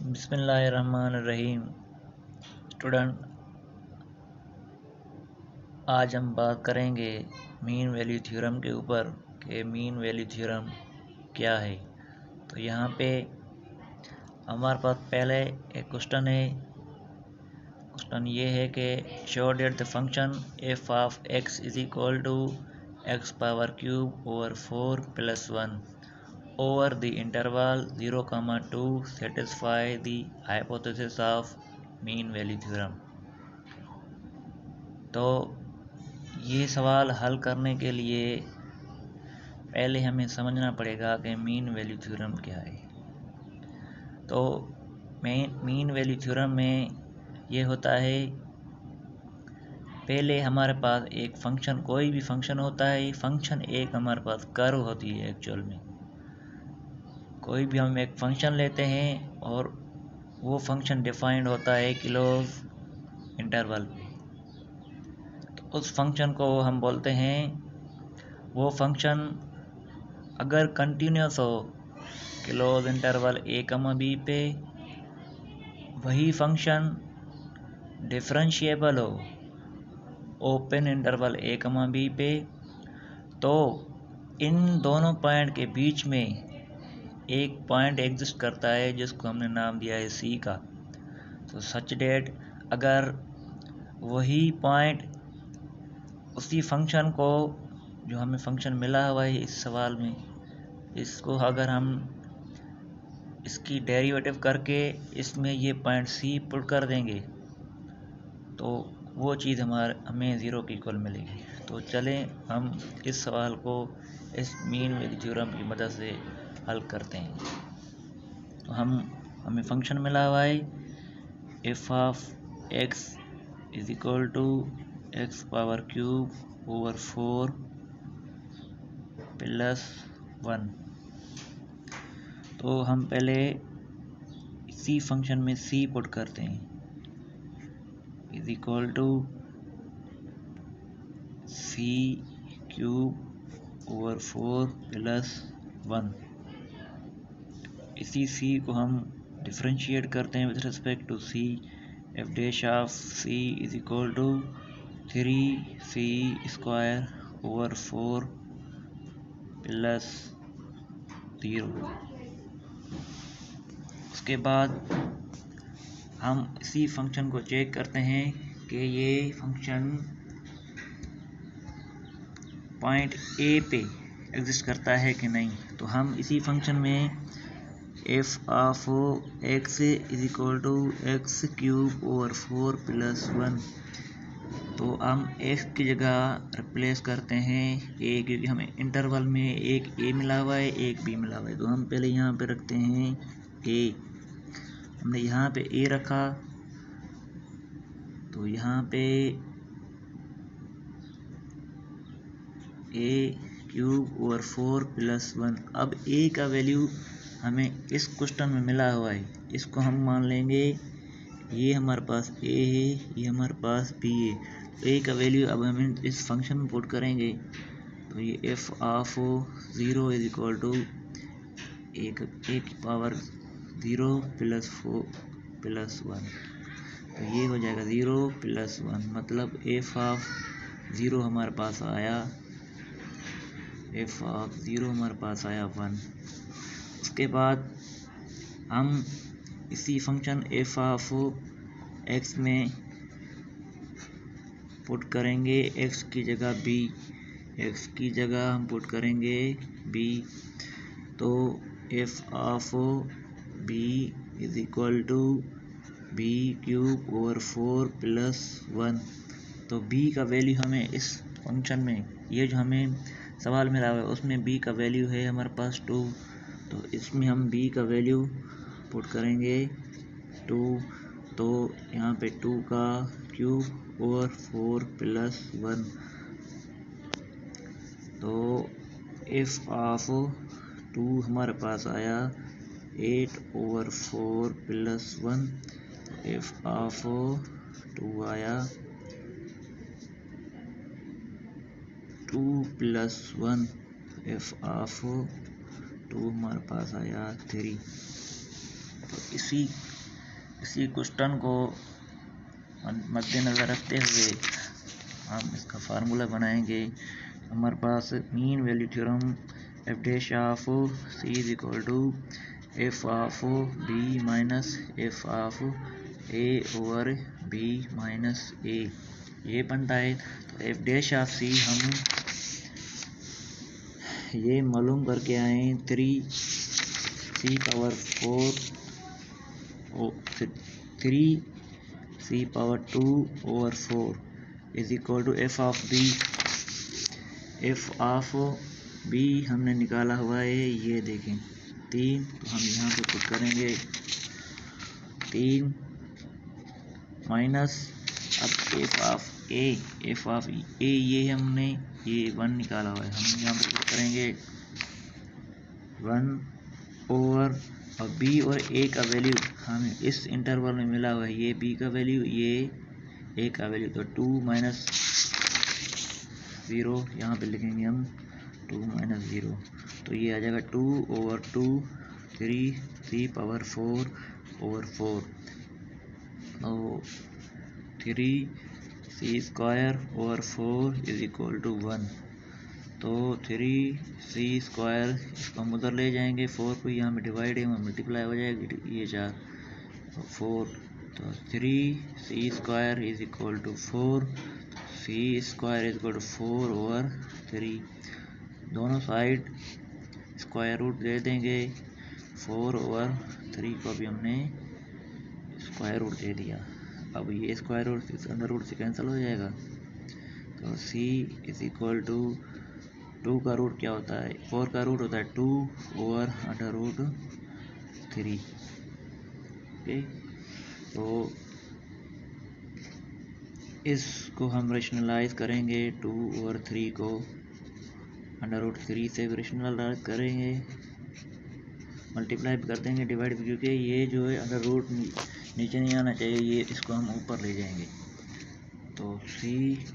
बिस्मिल्लाहिर्रहमानिर्रहीम। स्टूडेंट, आज हम बात करेंगे मीन वैल्यू थ्योरम के ऊपर कि मीन वैल्यू थ्योरम क्या है। तो यहाँ पे हमारे पास पहले एक क्वेश्चन है। क्वेश्चन ये है कि show that the function f of x is equal to x power cube over 4 + 1 over the interval 0, 2 satisfy the hypothesis of mean value theorem। तो ये सवाल हल करने के लिए पहले हमें समझना पड़ेगा कि मीन वैल्यू थ्योरम क्या है। तो मीन वैल्यू थ्योरम में ये होता है, पहले हमारे पास एक फंक्शन, कोई भी फंक्शन होता है। फंक्शन एक हमारे पास कर्व होती है। एक्चुअल में कोई भी हम एक फंक्शन लेते हैं और वो फंक्शन डिफाइंड होता है क्लोज इंटरवल पे। तो उस फंक्शन को हम बोलते हैं, वो फंक्शन अगर कंटिन्यूस हो क्लोज इंटरवल a, b पे, वही फंक्शन डिफरेंशिएबल हो ओपन इंटरवल a, b पे, तो इन दोनों पॉइंट के बीच में एक पॉइंट एग्जिस्ट करता है जिसको हमने नाम दिया है C का। तो सच डेट अगर वही पॉइंट उसी फंक्शन को, जो हमें फंक्शन मिला हुआ है इस सवाल में, इसको अगर हम इसकी डेरिवेटिव करके इसमें ये पॉइंट C पुट कर देंगे तो वो चीज़ हमें ज़ीरो की इक्वल मिलेगी। तो चलें हम इस सवाल को इस मीन वैल्यू थ्योरम की मदद से हल करते हैं। तो हमें फंक्शन मिला हुआ है f of x is equal to x power cube over 4 + 1। तो हम पहले इसी फंक्शन में c पुट करते हैं, is equal to c cube over 4 + 1। इसी c को हम डिफरेंशिएट करते हैं with respect to c। F dash of c is equal to 3c² over 4 + 0। उसके बाद हम इसी फंक्शन को चेक करते हैं कि ये फंक्शन पॉइंट A पे एग्जिस्ट करता है कि नहीं। तो हम इसी फंक्शन में f of x is equal to x cube over 4 + 1, तो हम x की जगह रिप्लेस करते हैं a, क्योंकि हमें इंटरवल में एक a मिला हुआ है, एक b मिला हुआ है। तो हम पहले यहाँ पे रखते हैं a। हमने यहाँ पे a रखा, तो यहाँ पे a क्यूब ओवर 4 + 1। अब a का वैल्यू हमें इस क्वेश्चन में मिला हुआ है, इसको हम मान लेंगे ये हमारे पास a है, ये हमारे पास b है। तो a का वैल्यू अब हम इस फंक्शन में पुट करेंगे, तो ये f of 0 is equal to a की पावर 0 + 4 + 1। तो ये हो जाएगा 0 + 1, मतलब एफ ऑफ 0 हमारे पास आया, एफ ऑफ 0 हमारे पास आया 1। उसके बाद हम इसी फंक्शन एफ ऑफ एक्स में पुट करेंगे x की जगह b, x की जगह हम पुट करेंगे b। तो f of b is equal to b cube over 4 + 1। तो b का वैल्यू हमें इस फंक्शन में, ये जो हमें सवाल मिला हुआ है उसमें b का वैल्यू है हमारे पास 2। तो इसमें हम b का वैल्यू पुट करेंगे 2। तो यहाँ पे 2 का क्यूब ओवर 4 + 1। तो एफ ऑफ 2 हमारे पास आया 8 ओवर 4 + 1। एफ ऑफ 2 आया 2 + 1। एफ ऑफ 2 हमारे पास आया 3। तो इसी इसी क्वेश्चन को मद्देनज़र रखते हुए हम इसका फार्मूला बनाएंगे। हमारे पास mean value theorem F dash of C is equal to F of B minus F of A over B minus A, ये बनता है। तो एफ डैश ऑफ सी हम ये मालूम करके आए 3c power 2 over 4 is equal to F of b. F of b हमने निकाला हुआ है, ये देखें 3, तो हम यहाँ पे पुट करेंगे 3 माइनस अब एफ ऑफ ए ये हमने ये 1 निकाला हुआ है, हम यहाँ पे पुट करेंगे 1 ओवर और बी और ए का वैल्यू हमें इस इंटरवल में मिला हुआ है, ये बी का वैल्यू ये ए का वैल्यू, तो 2 माइनस 0 यहाँ पे लिखेंगे हम 2 माइनस 0, तो ये आ जाएगा 2 ओवर 2 3 पावर 4 ओवर 4, तो 3c square over 4 is equal to 1। तो 3c स्क्वायर इसको हम उधर ले जाएंगे, 4 को यहाँ में डिवाइड है मल्टीप्लाई हो जाएगी, ये 4 तो 4, तो 3c square is equal to 4, c square is equal to 4 over 3, दोनों साइड स्क्वायर रूट दे देंगे, 4 ओवर 3 को भी हमने स्क्वायर रूट दे दिया। अब ये स्क्वायर रूट इस अंडर रूट से कैंसिल हो जाएगा, तो c इज इक्वल टू 2 का रूट क्या होता है, 4 का रूट होता है 2 ओवर अंडर रूट 3। ओके, तो इसको हम रेशनलाइज करेंगे 2 ओवर 3 को अंडर रूट 3 से रेशनलाइज करेंगे, मल्टीप्लाई भी कर देंगे, डिवाइड भी, क्योंकि ये जो है अंडर रूट नीचे नहीं आना चाहिए, ये इसको हम ऊपर ले जाएंगे। तो c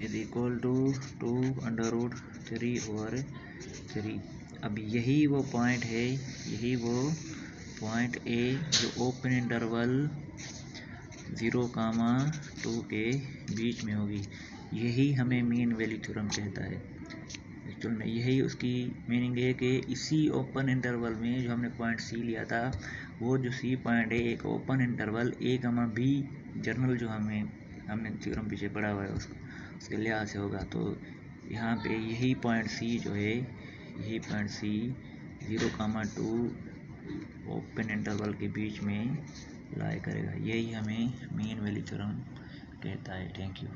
is equal to 2 under root 3 over 3। अब यही वो पॉइंट है, यही वो पॉइंट ए जो ओपन इंटरवल 0,2 के बीच में होगी, यही हमें मीन वैल्यू थ्योरम कहता है। एक्चुअल में यही उसकी मीनिंग है कि इसी ओपन इंटरवल में जो हमने पॉइंट सी लिया था, वो जो सी पॉइंट है एक open interval a, b journal जो हमने थ्योरम पीछे पढ़ा हुआ है उसके लिहाज से होगा। तो यहाँ पे यही पॉइंट सी जो है, यही पॉइंट सी 0,2 ओपन इंटरवल के बीच में लाई करेगा, यही हमें मीन वैल्यू थ्योरम कहता है। Thank you.